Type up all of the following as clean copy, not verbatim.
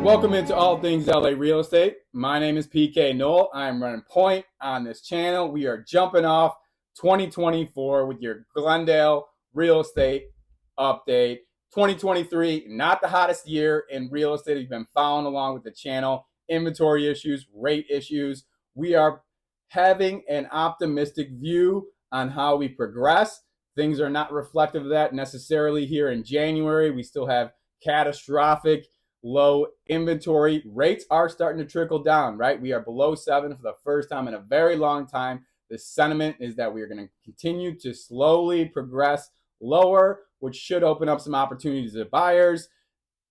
Welcome into All Things LA Real Estate. My name is PK Knoll. I'm running point on this channel. We are jumping off 2024 with your Glendale real estate update. 2023, not the hottest year in real estate. You've been following along with the channel. Inventory issues, rate issues. We are having an optimistic view on how we progress. Things are not reflective of that necessarily here in January. We still have catastrophic low inventory. Rates are starting to trickle down, right? We are below 7 for the first time in a very long time. The sentiment is that we are going to continue to slowly progress lower, which should open up some opportunities to buyers,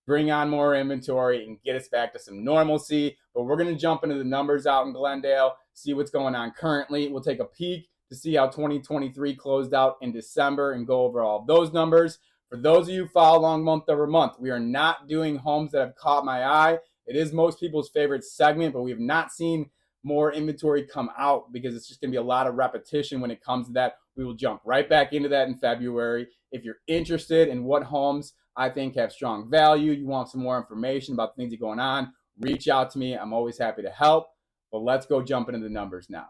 bring on more inventory, and get us back to some normalcy. But we're going to jump into the numbers out in Glendale, see what's going on currently. We'll take a peek to see how 2023 closed out in December and go over all of those numbers. For those of you who follow along month over month, we are not doing homes that have caught my eye. It is most people's favorite segment, but we have not seen more inventory come out because it's just going to be a lot of repetition when it comes to that. We will jump right back into that in February. If you're interested in what homes I think have strong value, you want some more information about the things that are going on, reach out to me. I'm always happy to help. But let's go jump into the numbers now.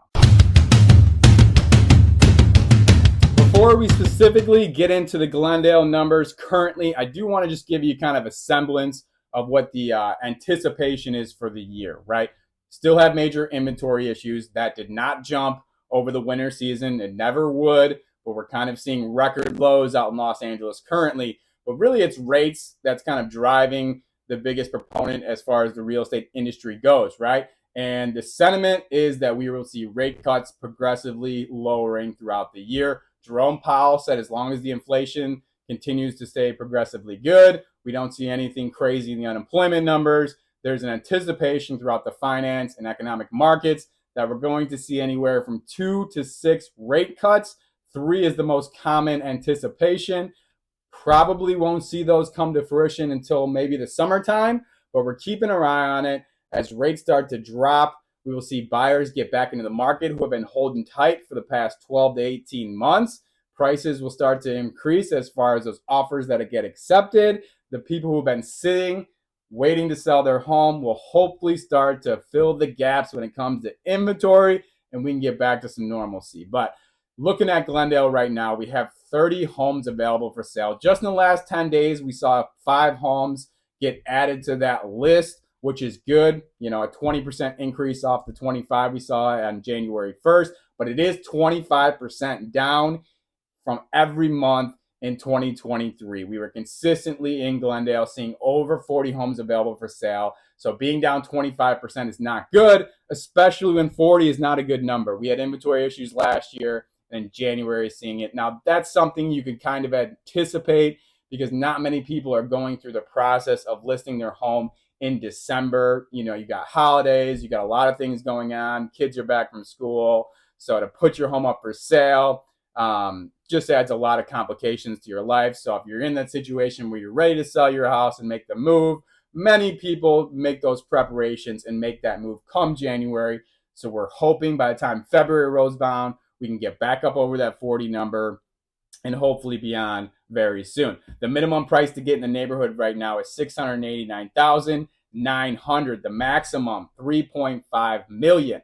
Before we specifically get into the Glendale numbers currently, I do want to just give you kind of a semblance of what the anticipation is for the year, right? Still have major inventory issues. That did not jump over the winter season. It never would, but we're kind of seeing record lows out in Los Angeles currently. But really, it's rates that's kind of driving the biggest proponent as far as the real estate industry goes, right? And the sentiment is that we will see rate cuts progressively lowering throughout the year. Jerome Powell said as long as the inflation continues to stay progressively good, we don't see anything crazy in the unemployment numbers. There's an anticipation throughout the finance and economic markets that we're going to see anywhere from 2 to 6 rate cuts. 3 is the most common anticipation. Probably won't see those come to fruition until maybe the summertime, but we're keeping our eye on it. As rates start to drop, we will see buyers get back into the market who have been holding tight for the past 12 to 18 months. Prices will start to increase as far as those offers that get accepted. The people who have been sitting, waiting to sell their home will hopefully start to fill the gaps when it comes to inventory, and we can get back to some normalcy. But looking at Glendale right now, we have 30 homes available for sale. Just in the last 10 days, we saw 5 homes get added to that list, which is good. You know, a 20% increase off the 25 we saw on January 1st, but it is 25% down from every month in 2023. We were consistently in Glendale seeing over 40 homes available for sale. So being down 25% is not good, especially when 40 is not a good number. We had inventory issues last year, and January seeing it. Now, that's something you could kind of anticipate because not many people are going through the process of listing their home in December. You know, you got holidays, you got a lot of things going on, kids are back from school. So to put your home up for sale just adds a lot of complications to your life. So if you're in that situation where you're ready to sell your house and make the move, many people make those preparations and make that move come January. So we're hoping by the time February rolls down, we can get back up over that 40 number and hopefully beyond very soon. The minimum price to get in the neighborhood right now is $689,900. The maximum, $3.5 million.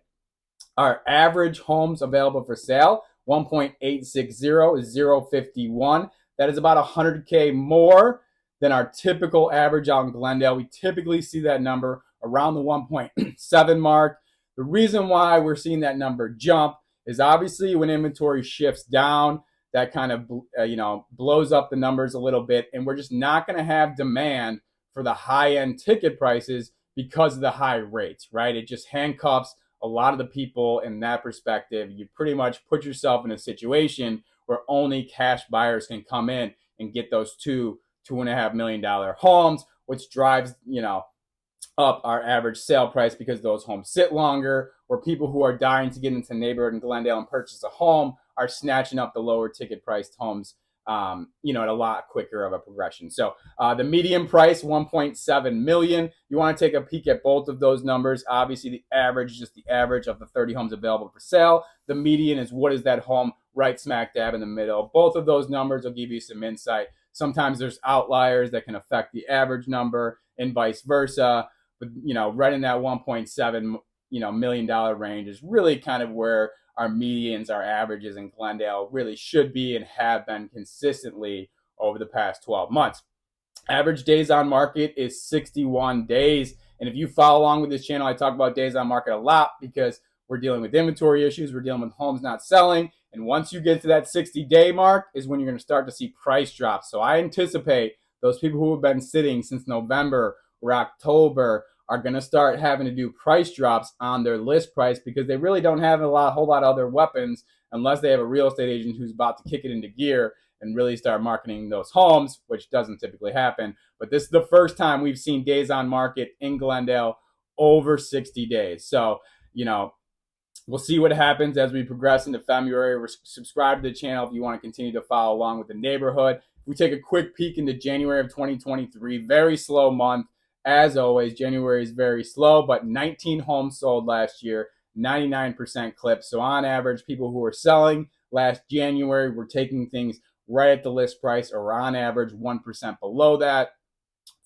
Our average homes available for sale, 1.860 is 051. That is about $100K more than our typical average out in Glendale. We typically see that number around the 1.7 mark. The reason why we're seeing that number jump is obviously when inventory shifts down, that kind of blows up the numbers a little bit, and we're just not going to have demand for the high-end ticket prices because of the high rates, right? It just handcuffs a lot of the people in that perspective. You pretty much put yourself in a situation where only cash buyers can come in and get those $2.5 million homes, which drives up our average sale price because those homes sit longer, or people who are dying to get into the neighborhood in Glendale and purchase a home are snatching up the lower ticket priced homes at a lot quicker of a progression. So the median price, 1.7 million. You want to take a peek at both of those numbers. Obviously, the average is just the average of the 30 homes available for sale. The median is what is that home right smack dab in the middle. Both of those numbers will give you some insight. Sometimes there's outliers that can affect the average number and vice versa. but right in that 1.7 million-dollar range is really kind of where our medians, our averages in Glendale really should be and have been consistently over the past 12 months. Average days on market is 61 days. And if you follow along with this channel, I talk about days on market a lot because we're dealing with inventory issues. We're dealing with homes not selling. And once you get to that 60-day mark is when you're going to start to see price drops. So I anticipate those people who have been sitting since November or October are going to start having to do price drops on their list price because they really don't have a whole lot of other weapons unless they have a real estate agent who's about to kick it into gear and really start marketing those homes, which doesn't typically happen. But this is the first time we've seen days on market in Glendale over 60 days. So, we'll see what happens as we progress into February. Subscribe to the channel if you want to continue to follow along with the neighborhood. If we take a quick peek into January of 2023, very slow month. As always, January is very slow, but 19 homes sold last year, 99% clip. So on average, people who were selling last January were taking things right at the list price, or on average 1% below that.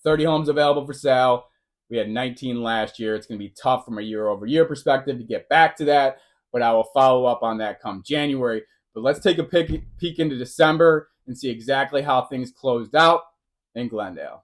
30 homes available for sale. We had 19 last year. It's going to be tough from a year-over-year perspective to get back to that, but I will follow up on that come January. But let's take a peek into December and see exactly how things closed out in Glendale.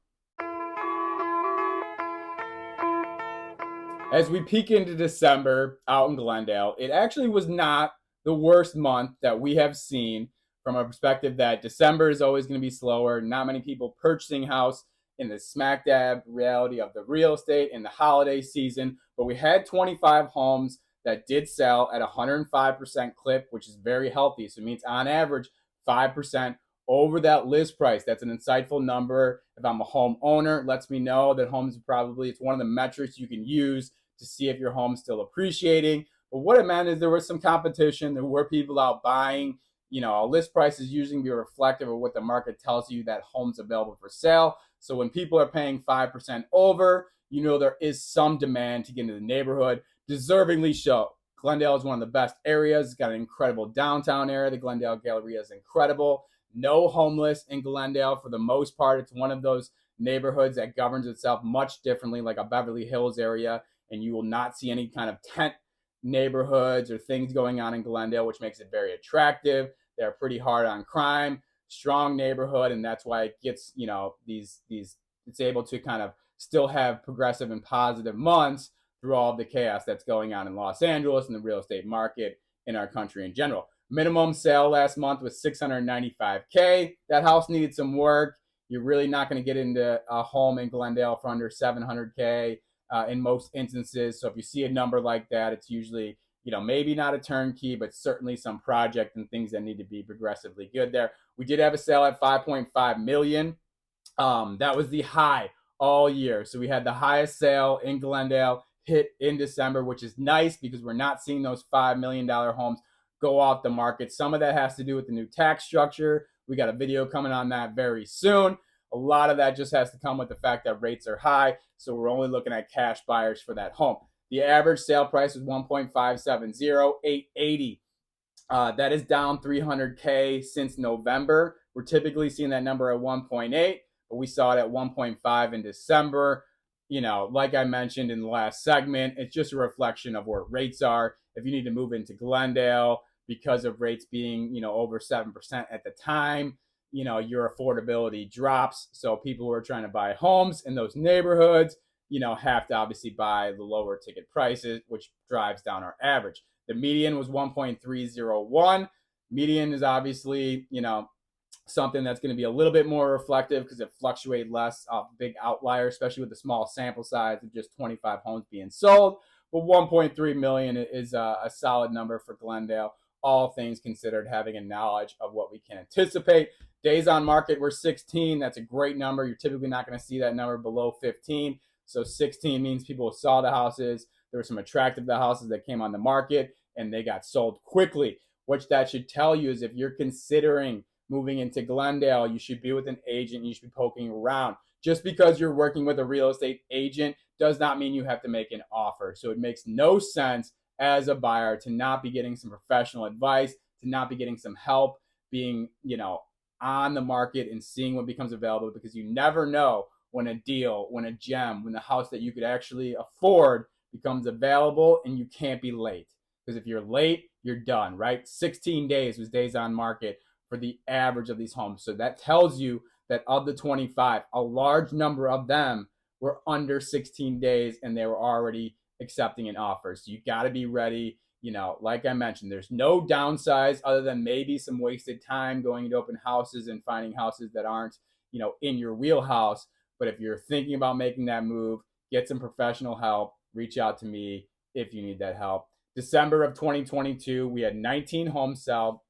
As we peek into December out in Glendale, it actually was not the worst month that we have seen from a perspective that December is always going to be slower. Not many people purchasing house in the smack dab reality of the real estate in the holiday season. But we had 25 homes that did sell at 105% clip, which is very healthy. So it means on average 5% over that list price. That's an insightful number. If I'm a homeowner, it lets me know that homes it's one of the metrics you can use to see if your home's still appreciating. But what it meant is there was some competition. There were people out buying. A list price is usually be reflective of what the market tells you that home's available for sale. So when people are paying 5% over, there is some demand to get into the neighborhood. Deservingly so. Glendale is one of the best areas. It's got an incredible downtown area. The Glendale Galleria is incredible. No homeless in Glendale for the most part. It's one of those neighborhoods that governs itself much differently, like a Beverly Hills area, and you will not see any kind of tent neighborhoods or things going on in Glendale, which makes it very attractive. They're pretty hard on crime, strong neighborhood, and that's why it gets, it's able to kind of still have progressive and positive months through all of the chaos that's going on in Los Angeles and the real estate market in our country in general. Minimum sale last month was $695K. That house needed some work. You're really not going to get into a home in Glendale for under $700K in most instances. So if you see a number like that, it's usually maybe not a turnkey, but certainly some project and things that need to be progressively good there. We did have a sale at 5.5 million. That was the high all year. So we had the highest sale in Glendale hit in December, which is nice because we're not seeing those $5 million homes go off the market. Some of that has to do with the new tax structure. We got a video coming on that very soon. A lot of that just has to come with the fact that rates are high. So we're only looking at cash buyers for that home. The average sale price was 1.570, 880. That is down 300K since November. We're typically seeing that number at 1.8, but we saw it at 1.5 in December. Like I mentioned in the last segment, it's just a reflection of where rates are. If you need to move into Glendale because of rates being, over 7% at the time, your affordability drops. So people who are trying to buy homes in those neighborhoods, have to obviously buy the lower ticket prices, which drives down our average. The median was 1.301. Median is obviously, something that's going to be a little bit more reflective because it fluctuates less off big outliers, especially with the small sample size of just 25 homes being sold. But 1.3 million is a solid number for Glendale, all things considered, having a knowledge of what we can anticipate. Days on market were 16. That's a great number. You're typically not going to see that number below 15. So 16 means people saw the houses. There were some attractive houses that came on the market and they got sold quickly. What that should tell you is if you're considering moving into Glendale, you should be with an agent. You should be poking around. Just because you're working with a real estate agent does not mean you have to make an offer. So it makes no sense as a buyer to not be getting some professional advice, to not be getting some help being, on the market and seeing what becomes available, because you never know when a deal, when a gem, when the house that you could actually afford becomes available, and you can't be late. Because if you're late, you're done, right? 16 days was days on market for the average of these homes. So that tells you that of the 25, a large number of them were under 16 days and they were already accepting an offer. So you got to be ready. You know, like I mentioned, there's no downsides other than maybe some wasted time going into open houses and finding houses that aren't, you know, in your wheelhouse. But if you're thinking about making that move, get some professional help. Reach out to me if you need that help. December of 2022, we had 19 homes sell,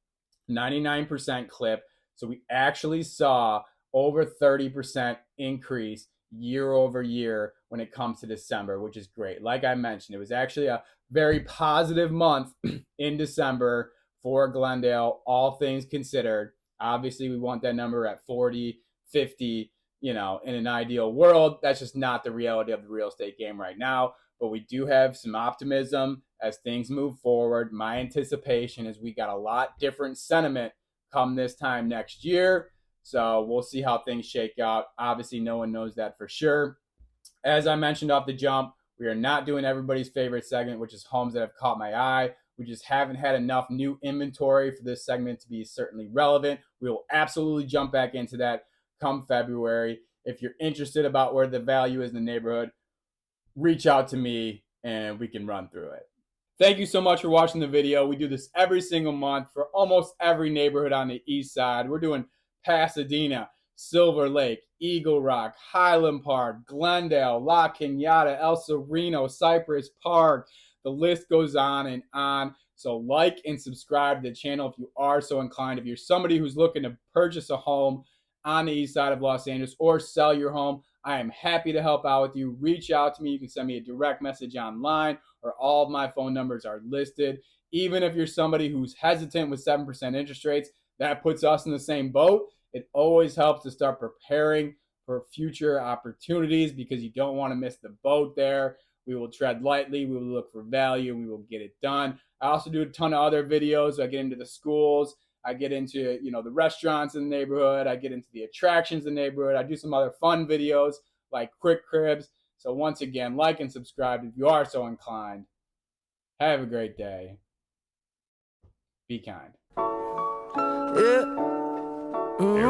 99% clip. So we actually saw over 30% increase year over year when it comes to December, which is great. Like I mentioned, it was actually a very positive month in December for Glendale, all things considered. Obviously, we want that number at 40, 50, you know, in an ideal world. That's just not the reality of the real estate game right now. But we do have some optimism as things move forward. My anticipation is we got a lot different sentiment come this time next year. So we'll see how things shake out. Obviously, no one knows that for sure. As I mentioned off the jump, we are not doing everybody's favorite segment, which is homes that have caught my eye. We just haven't had enough new inventory for this segment to be certainly relevant. We will absolutely jump back into that come February. If you're interested about where the value is in the neighborhood, reach out to me and we can run through it. Thank you so much for watching the video. We do this every single month for almost every neighborhood on the east side. We're doing Pasadena, Silver Lake, Eagle Rock, Highland Park, Glendale, La Cañada, El Sereno, Cypress Park. The list goes on and on. So like and subscribe to the channel if you are so inclined. If you're somebody who's looking to purchase a home on the east side of Los Angeles or sell your home, I am happy to help out with you. Reach out to me. You can send me a direct message online, or all of my phone numbers are listed. Even if you're somebody who's hesitant with 7% interest rates, that puts us in the same boat. It always helps to start preparing for future opportunities because you don't want to miss the boat there. We will tread lightly. We will look for value, and we will get it done. I also do a ton of other videos. I get into the schools. I get into, you know, the restaurants in the neighborhood. I get into the attractions in the neighborhood. I do some other fun videos like quick cribs. So once again, like and subscribe if you are so inclined. Have a great day. Be kind. Yeah.